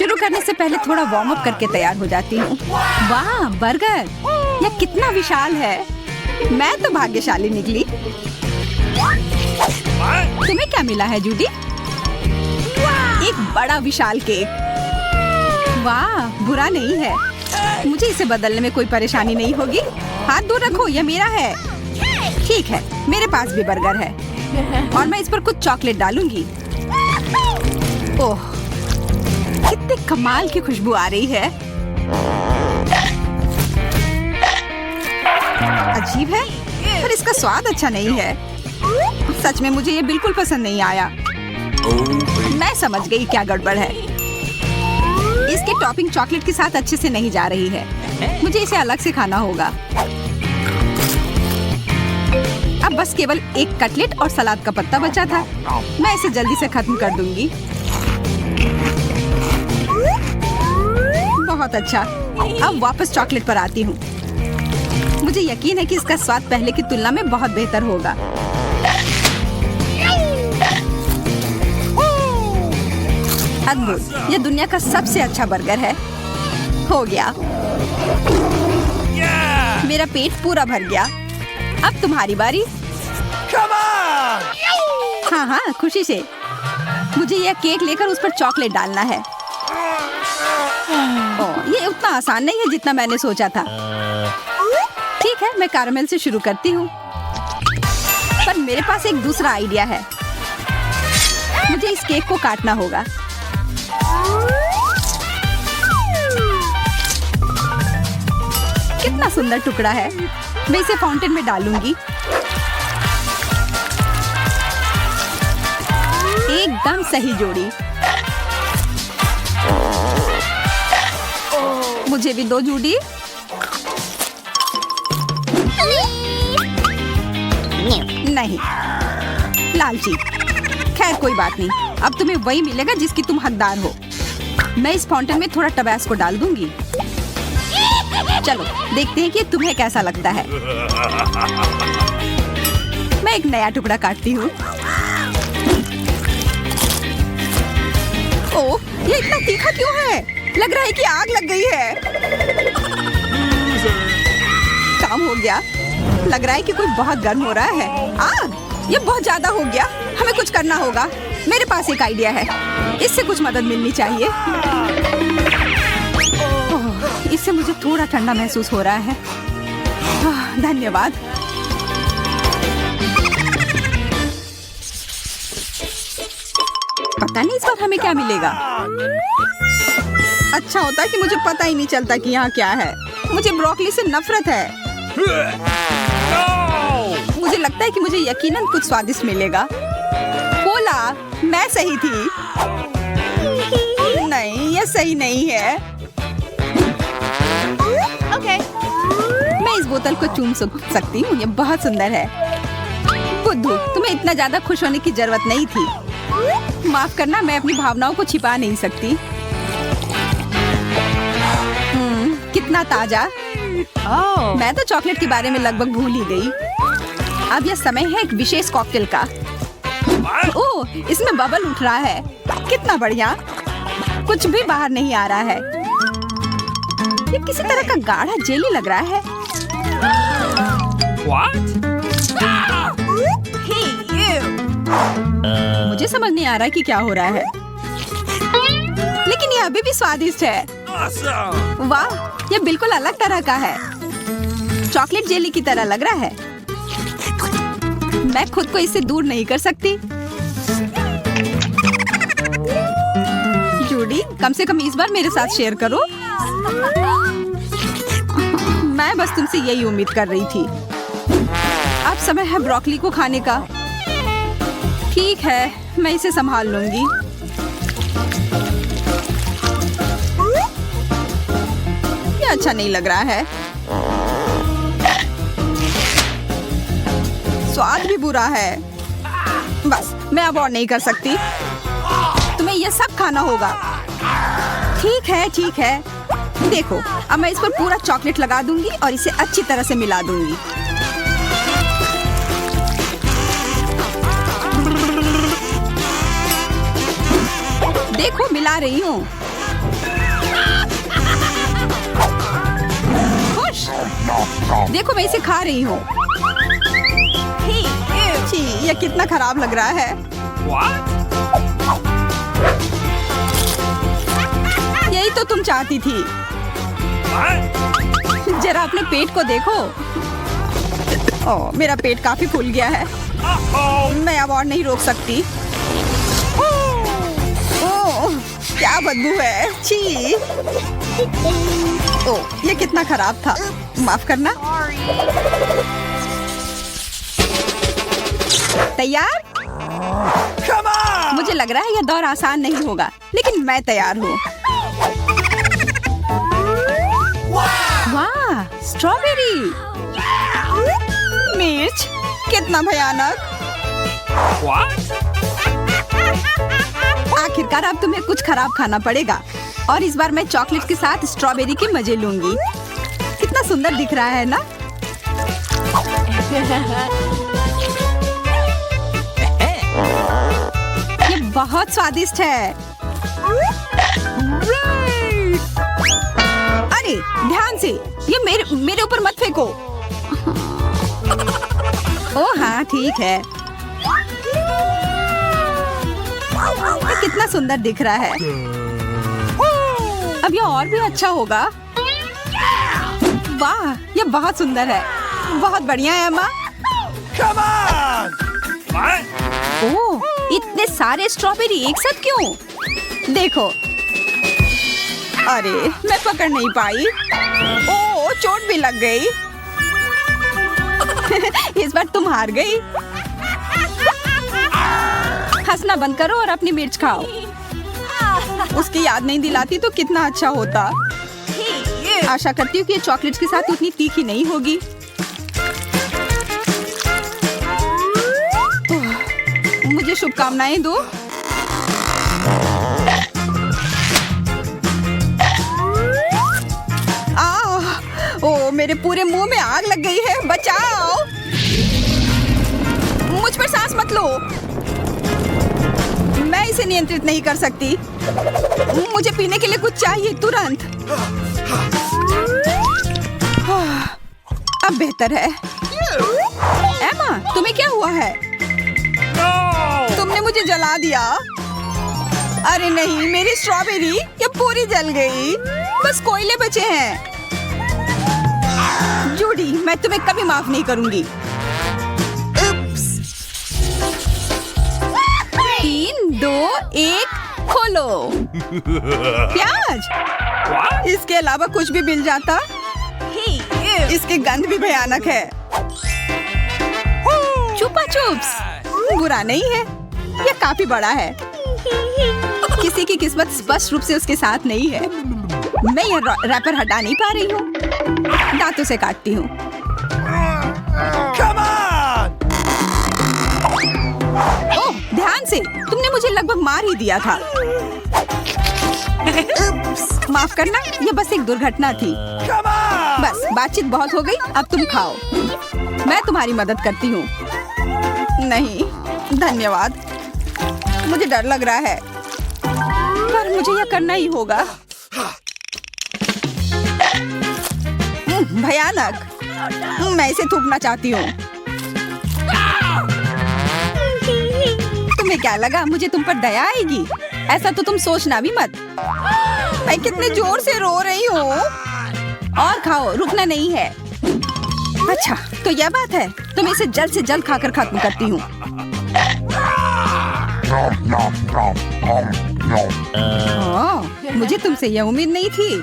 शुरू करने से पहले थोड़ा वार्म अप करके तैयार हो जाती हूँ। वाह, बर्गर! यह कितना विशाल है। मैं तो भाग्यशाली निकली। तुम्हें क्या मिला है जूडी? एक बड़ा विशाल केक। वाह, बुरा नहीं है। मुझे इसे बदलने में कोई परेशानी नहीं होगी। हाथ दूर रखो, यह मेरा है। ठीक है, मेरे पास भी बर्गर है और मैं इस पर कुछ चॉकलेट डालूंगी। ओह, कितने कमाल की खुशबू आ रही है। अजीब है, पर इसका स्वाद अच्छा नहीं है। सच में मुझे ये बिल्कुल पसंद नहीं आया। मैं समझ गई क्या गड़बड़ है। इसकी टॉपिंग चॉकलेट के साथ अच्छे से नहीं जा रही है। मुझे इसे अलग से खाना होगा। अब बस केवल एक कटलेट और सलाद का पत्ता बचा था। मैं इसे जल्दी से खत्म कर दूंगी। बहुत अच्छा। अब वापस चॉकलेट पर आती हूँ। मुझे यकीन है कि इसका स्वाद पहले की तुलना में बहुत बेहतर होगा। अद्भुत! यह दुनिया का सबसे अच्छा बर्गर है। हो गया। मेरा पेट पूरा भर गया। अब तुम्हारी बारी। हाँ हाँ, खुशी से। मुझे यह केक लेकर उस पर चॉकलेट डालना है। ओह, ये उतना आसान नहीं है जितना मैंने सोचा था। ठीक है, मैं कैरामेल से शुरू करती हूँ। पर मेरे पास एक दूसरा आइडिया है। मुझे इस केक को काटना होगा। कितना सुंदर टुकड़ा है। मैं इसे फाउंटेन में डालूंगी। एकदम सही जोड़ी। मुझे भी दो जूडी। नहीं, लालची। खैर कोई बात नहीं। अब तुम्हें वही मिलेगा जिसकी तुम हकदार हो। मैं इस फाउंटेन में थोड़ा टबैस्को डाल दूंगी। चलो देखते हैं कि तुम्हें कैसा लगता है। मैं एक नया टुकड़ा काटती हूँ। ओह, ये इतना तीखा क्यों है? लग रहा है कि आग लग गई है। काम हो गया। लग रहा है कि कोई बहुत गर्म हो रहा है। आग! ये बहुत ज्यादा हो गया। हमें कुछ करना होगा। मेरे पास एक आइडिया है। इससे कुछ मदद मिलनी चाहिए। ओह, इससे मुझे थोड़ा ठंडा महसूस हो रहा है। धन्यवाद। पता नहीं इस बार हमें क्या मिलेगा। अच्छा होता है कि मुझे पता ही नहीं चलता कि यहाँ क्या है। मुझे ब्रोकली से नफरत है। मुझे लगता है कि मुझे यकीनन कुछ स्वादिष्ट मिलेगा। बोला, मैं सही थी। नहीं, ये सही नहीं है। ओके, मैं इस बोतल को चूम सकती हूँ। ये बहुत सुंदर है। बुद्धू, तुम्हें इतना ज्यादा खुश होने की जरूरत नहीं थी। माफ करना, मैं अपनी भावनाओं को छिपा नहीं सकती। कितना ताजा। मैं तो चॉकलेट के बारे में लगभग भूल ही गई। अब यह समय है एक विशेष कॉकटेल का। ओह, इसमें बबल उठ रहा है। कितना बढ़िया। कुछ भी बाहर नहीं आ रहा है। ये किसी तरह का गाढ़ा जेली लग रहा है। मुझे समझ नहीं आ रहा कि क्या हो रहा है, लेकिन ये अभी भी स्वादिष्ट है। वाह, ये बिल्कुल अलग तरह का है। चॉकलेट जेली की तरह लग रहा है। मैं खुद को इससे दूर नहीं कर सकती। जूडी, कम से कम इस बार मेरे साथ शेयर करो। मैं बस तुमसे यही उम्मीद कर रही थी। अब समय है ब्रोकली को खाने का। ठीक है, मैं इसे संभाल लूंगी। ये अच्छा नहीं लग रहा है। स्वाद भी बुरा है। बस, मैं अब और नहीं कर सकती। तुम्हें यह सब खाना होगा। ठीक है, ठीक है। देखो, अब मैं इस पर पूरा चॉकलेट लगा दूंगी और इसे अच्छी तरह से मिला दूंगी। देखो, मिला रही हूँ। देखो मैं इसे खा रही हूँ। छी, ये कितना खराब लग रहा है। यही तो तुम चाहती थी। जरा अपने पेट को देखो। ओह, मेरा पेट काफी फूल गया है। मैं अब और नहीं रोक सकती। ओह, क्या बदबू है। छी। ओह, ये कितना खराब था। माफ करना। तैयार? मुझे लग रहा है यह दौर आसान नहीं होगा, लेकिन मैं तैयार हूँ। वाह, स्ट्रॉबेरी। मिर्च, कितना भयानक। आखिरकार अब तुम्हें कुछ खराब खाना पड़ेगा, और इस बार मैं चॉकलेट के साथ स्ट्रॉबेरी के मजे लूंगी। कितना सुंदर दिख रहा है ना? ये बहुत स्वादिष्ट है। अरे ध्यान से, ये मेरे ऊपर मत फेंको। ओह हाँ, ठीक है। ये कितना सुंदर दिख रहा है। अब ये और भी अच्छा होगा। वाह, ये बहुत सुंदर है। बहुत बढ़िया है अम्मा। ओह, इतने सारे स्ट्रॉबेरी एक साथ क्यों? देखो। अरे मैं पकड़ नहीं पाई। ओह, चोट भी लग गई। इस बार तुम हार गई। हंसना बंद करो और अपनी मिर्च खाओ। उसकी याद नहीं दिलाती तो कितना अच्छा होता। आशा करती हूँ कि ये चॉकलेट्स के साथ उतनी तीखी नहीं होगी। मुझे शुभकामनाएं दो। ओह, मेरे पूरे मुंह में आग लग गई है। बचाओ। मुझ पर सांस मत लो। मैं इसे नियंत्रित नहीं कर सकती। मुझे पीने के लिए कुछ चाहिए तुरंत। अब बेहतर है। एमा, तुम्हें क्या हुआ है? तुमने मुझे जला दिया। अरे नहीं, मेरी स्ट्रॉबेरी ये पूरी जल गई। बस कोयले बचे हैं। जूडी, मैं तुम्हें कभी माफ नहीं करूंगी। 3, 2, 1, खोलो। प्याज? इसके अलावा कुछ भी मिल जाता। इसकी गंध भी भयानक है। चुपा चुप्स बुरा नहीं है, यह काफी बड़ा है। किसी की किस्मत स्पष्ट रूप से उसके साथ नहीं है। मैं यह रैपर हटा नहीं पा रही हूँ। दांतों से काटती हूँ। ओह, ध्यान से, तुमने मुझे लगभग मार ही दिया था। माफ करना, यह बस एक दुर्घटना थी। बस, बातचीत बहुत हो गई, अब तुम खाओ। मैं तुम्हारी मदद करती हूँ। नहीं, धन्यवाद। मुझे डर लग रहा है, पर मुझे यह करना ही होगा। भयानक। मैं इसे थूकना चाहती हूँ। तुम्हें क्या लगा मुझे तुम पर दया आएगी? ऐसा तो तुम सोचना भी मत। मैं कितने जोर से रो रही हूँ। और खाओ, रुकना नहीं है। अच्छा, तो यह बात है। तो मैं इसे जल्द से जल्द खाकर खत्म करती हूँ। मुझे तुमसे यह उम्मीद नहीं थी।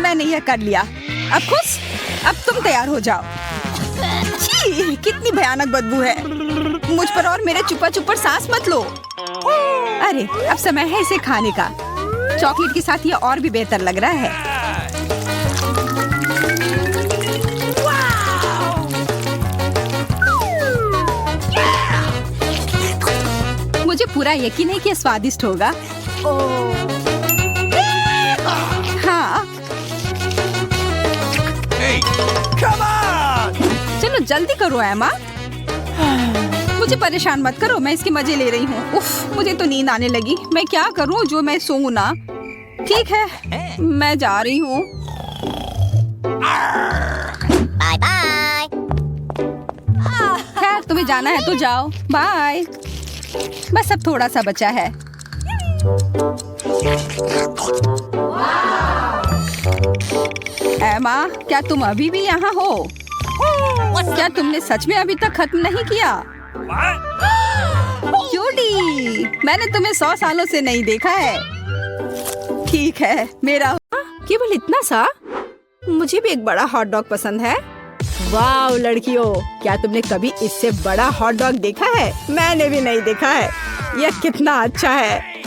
मैंने यह कर लिया। अब खुश? अब तुम तैयार हो जाओ। छी, कितनी भयानक बदबू है। मुझ पर और मेरे चुपा चुप पर सांस मत लो। अरे, अब समय है इसे खाने का। चॉकलेट के साथ यह और भी बेहतर लग रहा है। मुझे पूरा यकीन है कि यह स्वादिष्ट होगा। हाँ। चलो जल्दी करो एमा। मुझे परेशान मत करो, मैं इसके मजे ले रही हूँ। उफ, मुझे तो नींद आने लगी। मैं क्या करूँ जो मैं सोऊं ना। ठीक है, मैं जा रही हूँ। Bye bye. खैर तुम्हें जाना है तो जाओ, बाय। बस अब थोड़ा सा बचा है। एमा, क्या तुम अभी भी यहाँ हो? क्या तुमने सच में अभी तक खत्म नहीं किया? जूडी, मैंने तुम्हें 100 सालों से नहीं देखा है। ठीक है, मेरा केवल इतना सा। मुझे भी एक बड़ा हॉट डॉग पसंद है। वाह लड़कियों, क्या तुमने कभी इससे बड़ा हॉट डॉग देखा है? मैंने भी नहीं देखा है। यह कितना अच्छा है।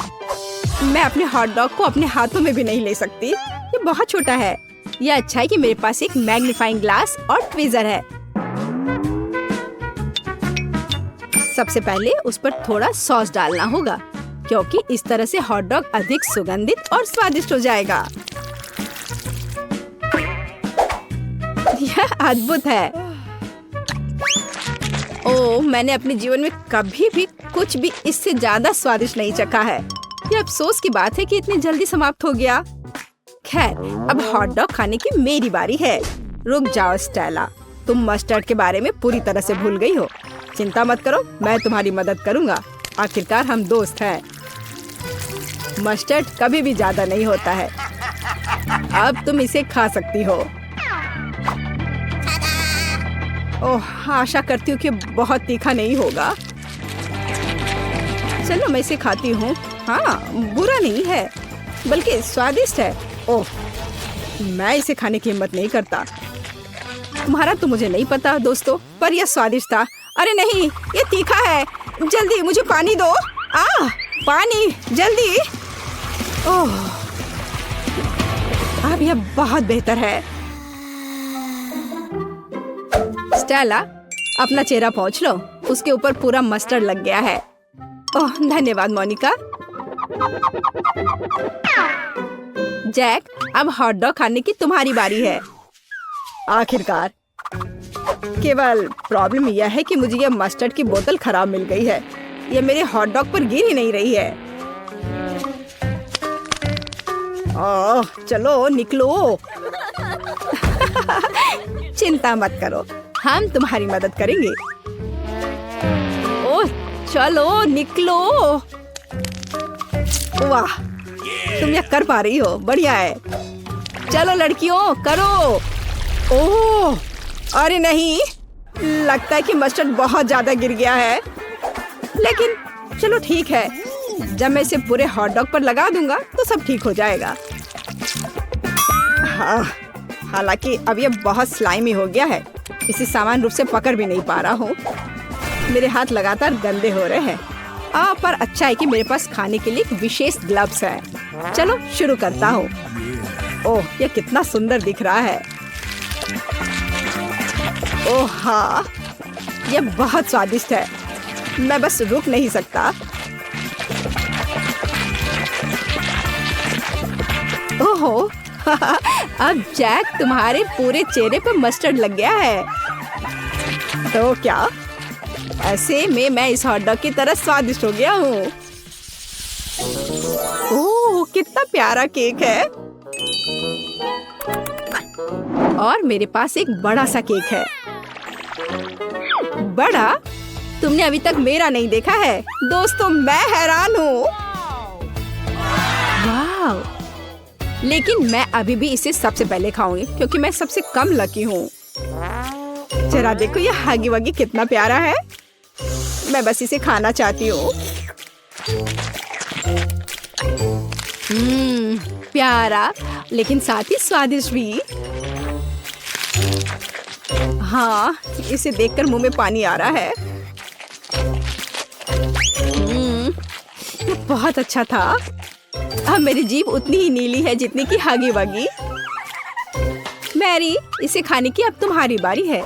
मैं अपने हॉट डॉग को अपने हाथों में भी नहीं ले सकती, ये बहुत छोटा है। यह अच्छा है कि मेरे पास एक मैग्नीफाइंग ग्लास और ट्वीजर है। सबसे पहले उस पर थोड़ा सॉस डालना होगा, क्योंकि इस तरह से हॉट डॉग अधिक सुगंधित और स्वादिष्ट हो जाएगा। यह अद्भुत है। ओह, मैंने अपने जीवन में कभी भी कुछ भी इससे ज्यादा स्वादिष्ट नहीं चखा है। यह अफसोस की बात है कि इतनी जल्दी समाप्त हो गया। खैर, अब हॉट डॉग खाने की मेरी बारी है। रुक जाओ स्टेला, तुम मस्टर्ड के बारे में पूरी तरह से भूल गई हो। चिंता मत करो, मैं तुम्हारी मदद करूंगा। आखिरकार हम दोस्त हैं। मस्टर्ड कभी भी ज्यादा नहीं होता है। अब तुम इसे खा सकती हो। ओह, आशा करती हूँ कि बहुत तीखा नहीं होगा। चलो मैं इसे खाती हूँ। हाँ, बुरा नहीं है, बल्कि स्वादिष्ट है। ओह, मैं इसे खाने की हिम्मत नहीं करता। तुम्हारा तो मुझे नहीं पता दोस्तों, पर यह स्वादिष्ट था। अरे नहीं, ये तीखा है। जल्दी मुझे पानी दो। पानी जल्दी। ओह, अब यह बहुत बेहतर है। स्टेला, अपना चेहरा पोंछ लो, उसके ऊपर पूरा मस्टर्ड लग गया है। ओह, धन्यवाद मोनिका। जैक, अब हॉट डॉग खाने की तुम्हारी बारी है। आखिरकार। केवल प्रॉब्लम यह है कि मुझे यह मस्टर्ड की बोतल खराब मिल गई है। यह मेरे हॉट डॉग पर गिर ही नहीं रही है। ओह, चलो निकलो। चिंता मत करो, हम तुम्हारी मदद करेंगे। ओह, चलो निकलो। वाह, तुम यह कर पा रही हो, बढ़िया है। चलो लड़कियों, करो। ओह, अरे नहीं, लगता है कि मस्टर्ड बहुत ज्यादा गिर गया है। लेकिन चलो ठीक है, जब मैं इसे पूरे हॉट डॉग पर लगा दूंगा तो सब ठीक हो जाएगा। हाँ, हालांकि अब यह बहुत स्लाइमी हो गया है। इसे सामान्य रूप से पकड़ भी नहीं पा रहा हूँ। मेरे हाथ लगातार गंदे हो रहे हैं। पर अच्छा है कि मेरे पास खाने के लिए एक विशेष ग्लव्स है। चलो शुरू करता हूँ। ओह, यह कितना सुंदर दिख रहा है। ओह हाँ, यह बहुत स्वादिष्ट है। मैं बस रुक नहीं सकता। ओहो, अब जैक, तुम्हारे पूरे चेहरे पर मस्टर्ड लग गया है। तो क्या ऐसे में मैं इस हॉट डॉग की तरह स्वादिष्ट हो गया हूँ? ओह, कितना प्यारा केक है। और मेरे पास एक बड़ा सा केक है। बड़ा? तुमने अभी तक मेरा नहीं देखा है। दोस्तों, मैं हैरान हूँ। वाह! लेकिन मैं अभी भी इसे सबसे पहले खाऊंगी, क्योंकि मैं सबसे कम लकी हूँ। जरा देखो, यह हगी वगी कितना प्यारा है। मैं बस इसे खाना चाहती हूँ। प्यारा, लेकिन साथ ही स्वादिष्ट भी। हाँ, इसे देखकर मुंह में पानी आ रहा है। ये बहुत अच्छा था। अब मेरी जीभ उतनी ही नीली है जितनी की हगी वगी। मैरी, इसे खाने की अब तुम्हारी बारी है।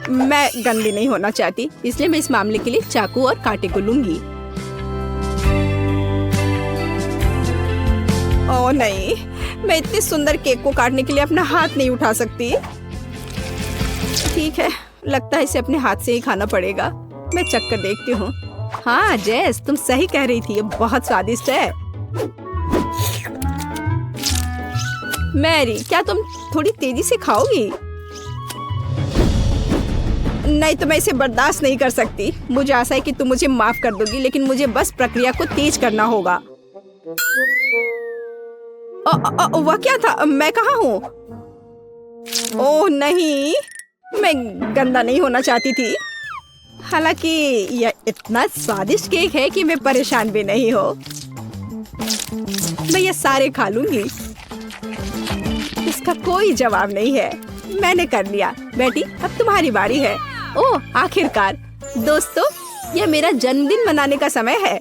मैं गंदी नहीं होना चाहती, इसलिए मैं इस मामले के लिए चाकू और कांटे को लूंगी। ओह नहीं, मैं इतने सुंदर केक को काटने के लिए अपना हाथ नहीं उठा सकती। ठीक है, लगता है इसे अपने हाथ से ही खाना पड़ेगा। मैं चक्कर देखती हूँ। हाँ जेस, तुम सही कह रही थी, ये बहुत स्वादिष्ट है। मैरी, क्या तुम थोड़ी तेजी से खाओगी? नहीं तो मैं इसे बर्दाश्त नहीं कर सकती। मुझे आशा है कि तुम मुझे माफ कर दोगी, लेकिन मुझे बस प्रक्रिया को तेज करना होगा। वह क्या था? मैं कहाँ हूँ? ओह नहीं, मैं गंदा नहीं होना चाहती थी। हालांकि यह इतना स्वादिष्ट केक है कि मैं परेशान भी नहीं हो। मैं ये सारे खा लूंगी, इसका कोई जवाब नहीं है। मैंने कर लिया। बेटी, अब तुम्हारी बारी है। ओह आखिरकार। दोस्तों, यह मेरा जन्मदिन मनाने का समय है।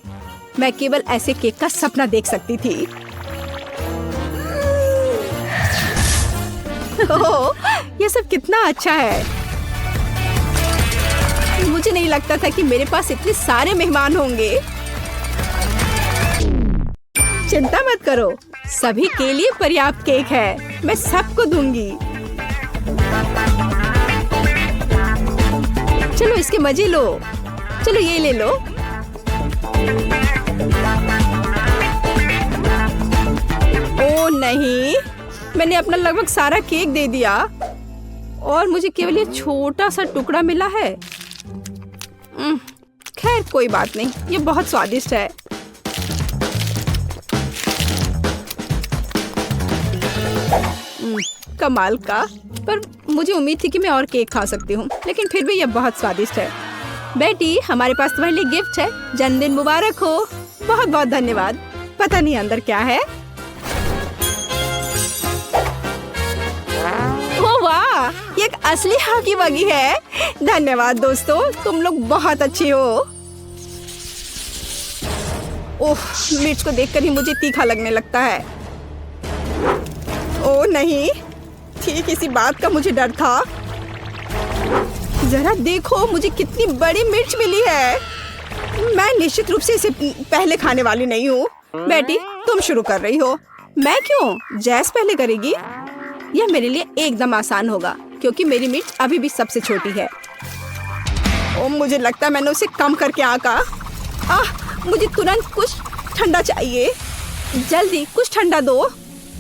मैं केवल ऐसे केक का सपना देख सकती थी। ओह, यह सब कितना अच्छा है। मुझे नहीं लगता था कि मेरे पास इतने सारे मेहमान होंगे। चिंता मत करो, सभी के लिए पर्याप्त केक है। मैं सबको दूंगी। चलो इसके मजे लो। चलो ये ले लो। ओह नहीं, मैंने अपना लगभग सारा केक दे दिया और मुझे केवल ये छोटा सा टुकड़ा मिला है। खैर कोई बात नहीं, ये बहुत स्वादिष्ट है। कमाल का। पर मुझे उम्मीद थी कि मैं और केक खा सकती हूँ, लेकिन फिर भी यह बहुत स्वादिष्ट है। बेटी, हमारे पास तुम्हारे लिए गिफ्ट है। जन्मदिन मुबारक हो। बहुत बहुत धन्यवाद। पता नहीं अंदर क्या है। ओह वाह, ये एक असली हाकी वागी है। धन्यवाद दोस्तों, तुम लोग बहुत अच्छे हो। ओह, मिर्च को देखकर ही मुझे तीखा लगने लगता है। ओह नहीं, ठीक इसी बात का मुझे डर था। जरा देखो मुझे कितनी बड़ी मिर्च मिली है। मैं निश्चित रूप से इसे पहले खाने वाली नहीं हूँ। बेटी, तुम शुरू कर रही हो। मैं क्यों? जैस पहले करेगी। यह मेरे लिए एकदम आसान होगा क्योंकि मेरी मिर्च अभी भी सबसे छोटी है। ओह, मुझे लगता है मैंने उसे कम करके आका। मुझे तुरंत कुछ ठंडा चाहिए। जल्दी कुछ ठंडा दो।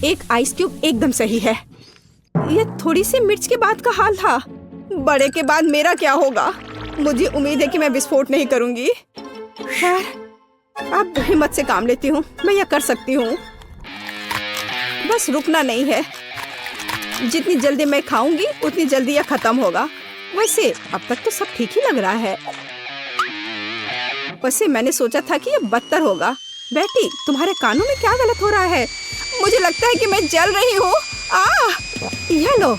एक आइस क्यूब एकदम सही है। यह थोड़ी सी मिर्च के बाद का हाल था। बड़े के बाद मेरा क्या होगा? मुझे उम्मीद है कि मैं विस्फोट नहीं करूंगी। खैर, अब हिम्मत से काम लेती हूँ। मैं यह कर सकती हूँ। बस रुकना नहीं है। जितनी जल्दी मैं खाऊंगी उतनी जल्दी यह खत्म होगा। वैसे अब तक तो सब ठीक ही लग रहा है। वैसे मैंने सोचा था कि यह बदतर होगा। बेटी, तुम्हारे कानों में क्या गलत हो रहा है? मुझे लगता है कि मैं जल रही हूँ। यह लो।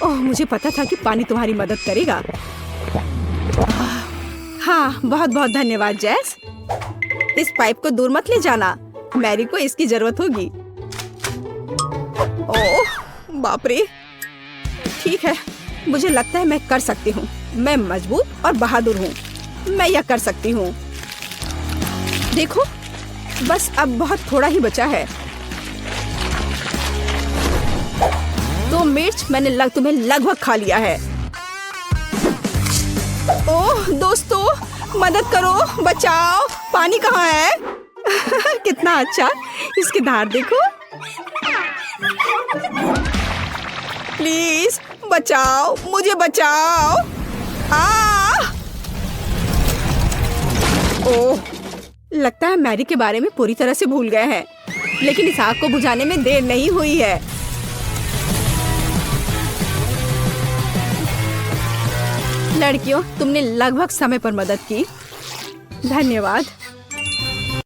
ओह, मुझे पता था कि पानी तुम्हारी मदद करेगा। हाँ, बहुत बहुत धन्यवाद जैस। इस पाइप को दूर मत ले जाना। मैरी को इसकी जरूरत होगी। ओह बाप रे। ठीक है, मुझे लगता है मैं कर सकती हूँ। मैं मजबूत और बहादुर हूँ। मैं यह कर सकती हूँ। देखो, बस अब बहुत थोड़ा ही बचा है। तो मिर्च मैंने तुम्हें लगभग खा लिया है। ओह दोस्तों, मदद करो, बचाओ। पानी कहाँ है? कितना अच्छा, इसकी धार देखो। प्लीज बचाओ, मुझे बचाओ। ओह, लगता है मैरी के बारे में पूरी तरह से भूल गए हैं। लेकिन इस आग को बुझाने में देर नहीं हुई है। लड़कियों, तुमने लगभग समय पर मदद की। धन्यवाद।